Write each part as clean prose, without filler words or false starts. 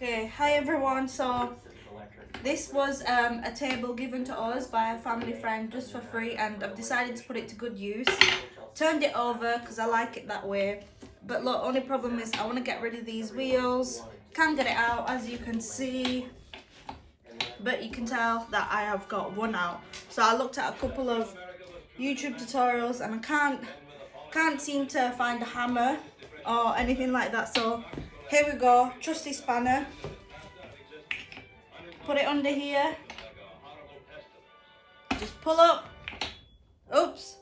Okay, hi everyone. So this was a table given to us by a family friend just for free, and I've decided to put it to good use. Turned it over because I like it that way. But look, only problem is I want to get rid of these wheels. Can't get it out, as you can see. But you can tell that I have got one out. So I looked at a couple of YouTube tutorials and I can't seem to find a hammer or anything like that. So here we go, trusty spanner. Put it under here. Just pull up. Oops.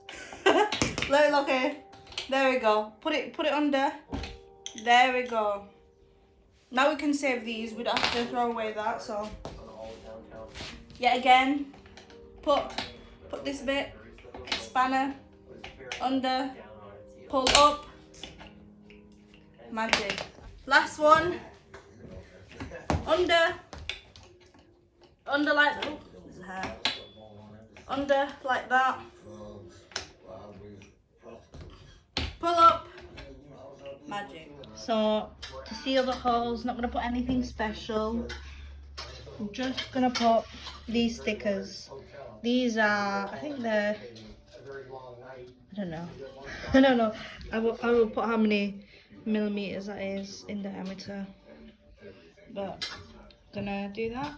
Look, okay. There we go. Put it under. There we go. Now we can save these. We don't have to throw away that. So yet again, put this bit, spanner, under, pull up. Magic. Last one. Under like that. Under like that. Pull up. Magic. So to seal the holes, not gonna put anything special. I'm just gonna put these stickers. These are, I think they're, I don't know. I don't know. I will put how many millimeters that is in diameter. But gonna do that.